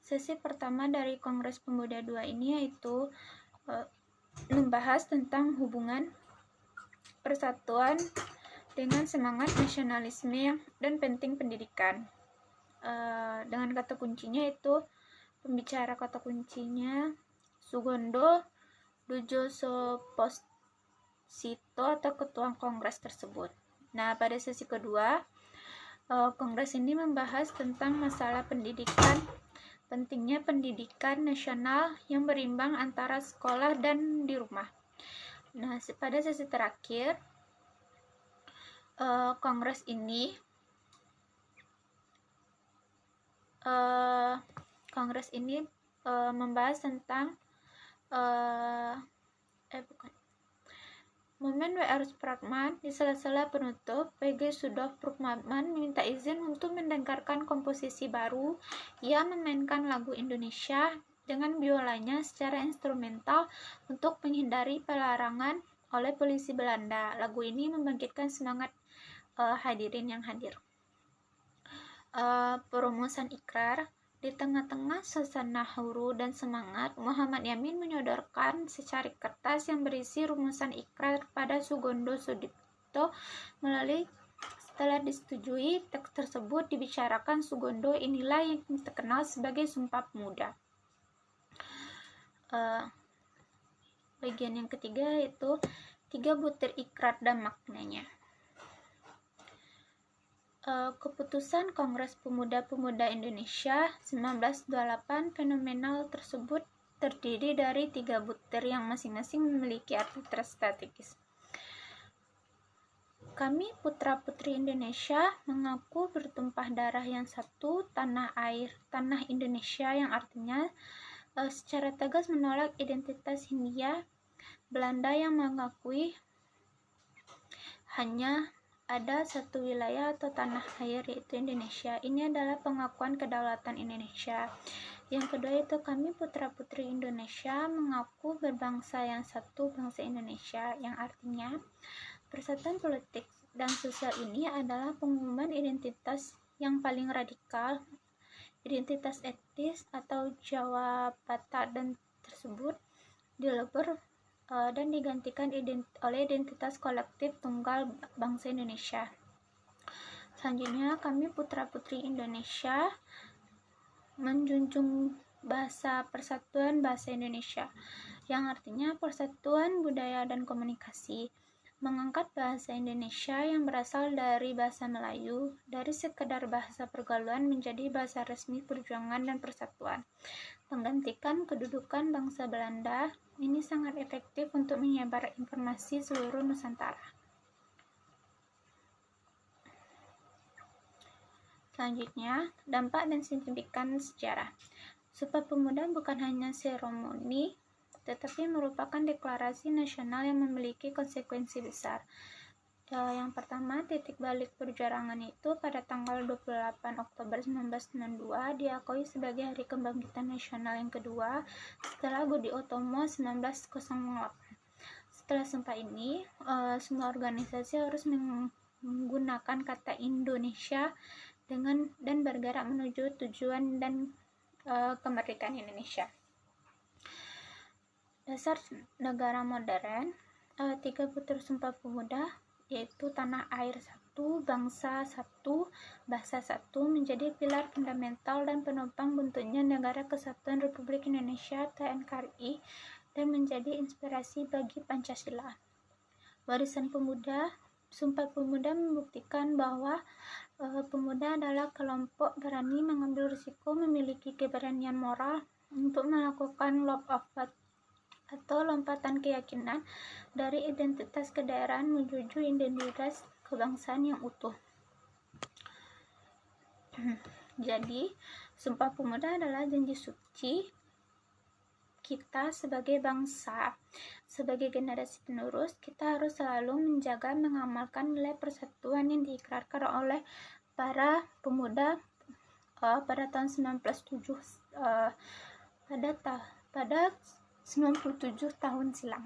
Sesi pertama dari Kongres Pemuda II ini yaitu membahas tentang hubungan persatuan dengan semangat nasionalisme dan penting pendidikan. Dengan kata kuncinya itu, pembicara kata kuncinya Sugondo Dujosoposito atau ketua kongres tersebut. Nah, pada sesi kedua, kongres ini membahas tentang masalah pendidikan, pentingnya pendidikan nasional yang berimbang antara sekolah dan di rumah. Nah, pada sesi terakhir, kongres ini membahas tentang Momen W.R. Supratman. Di sela-sela penutup, PG Supratman meminta izin untuk mendengarkan komposisi baru. Ia memainkan lagu Indonesia dengan biolanya secara instrumental untuk menghindari pelarangan oleh polisi Belanda. Lagu ini membangkitkan semangat hadirin yang hadir. Perumusan ikrar. Di tengah-tengah suasana haru dan semangat, Muhammad Yamin menyodorkan secari kertas yang berisi rumusan ikrar pada Sugondo Sudipto. Setelah disetujui, teks tersebut dibicarakan Sugondo. Inilah yang terkenal sebagai Sumpah Pemuda. Bagian yang ketiga yaitu 3 butir ikrar dan maknanya. Keputusan Kongres Pemuda-Pemuda Indonesia 1928 fenomenal tersebut terdiri dari 3 butir yang masing-masing memiliki arti strategis. Kami putra-putri Indonesia mengaku bertumpah darah yang satu, tanah air, tanah Indonesia, yang artinya secara tegas menolak identitas Hindia Belanda yang mengakui hanya ada satu wilayah atau tanah air, yaitu Indonesia. Ini adalah pengakuan kedaulatan Indonesia. Yang kedua itu kami putra-putri Indonesia mengaku berbangsa yang satu, bangsa Indonesia, yang artinya persatuan politik dan sosial ini adalah pengumuman identitas yang paling radikal, identitas etnis atau Jawa Batak, dan tersebut dilebur dan digantikan oleh identitas kolektif tunggal bangsa Indonesia. Selanjutnya, kami putra-putri Indonesia menjunjung bahasa persatuan bahasa Indonesia, yang artinya persatuan budaya dan komunikasi, mengangkat bahasa Indonesia yang berasal dari bahasa Melayu dari sekedar bahasa pergaulan menjadi bahasa resmi perjuangan dan persatuan, menggantikan kedudukan bangsa Belanda. Ini sangat efektif untuk menyebar informasi seluruh Nusantara. Selanjutnya, dampak dan signifikan sejarah. Sumpah Pemuda bukan hanya seremoni, tetapi merupakan deklarasi nasional yang memiliki konsekuensi besar. Yang pertama, titik balik perjuangan itu pada tanggal 28 Oktober 1992 diakui sebagai Hari Kebangkitan Nasional yang kedua setelah Budi Utomo 1908. Setelah sumpah ini, semua organisasi harus menggunakan kata Indonesia dan bergerak menuju tujuan dan kemerdekaan Indonesia. Dasar negara modern, 3 butir Sumpah Pemuda yaitu tanah air satu, bangsa satu, bahasa satu menjadi pilar fundamental dan penopang bentuknya Negara Kesatuan Republik Indonesia atau NKRI dan menjadi inspirasi bagi Pancasila. Warisan Pemuda. Sumpah Pemuda membuktikan bahwa pemuda adalah kelompok berani mengambil risiko, memiliki keberanian moral untuk melakukan leap of faith atau lompatan keyakinan dari identitas kedaerahan menuju identitas kebangsaan yang utuh. Jadi, Sumpah Pemuda adalah janji suci kita sebagai bangsa. Sebagai generasi penerus, kita harus selalu menjaga mengamalkan nilai persatuan yang diikrarkan oleh para pemuda pada tahun 1907 pada 97 tahun silam.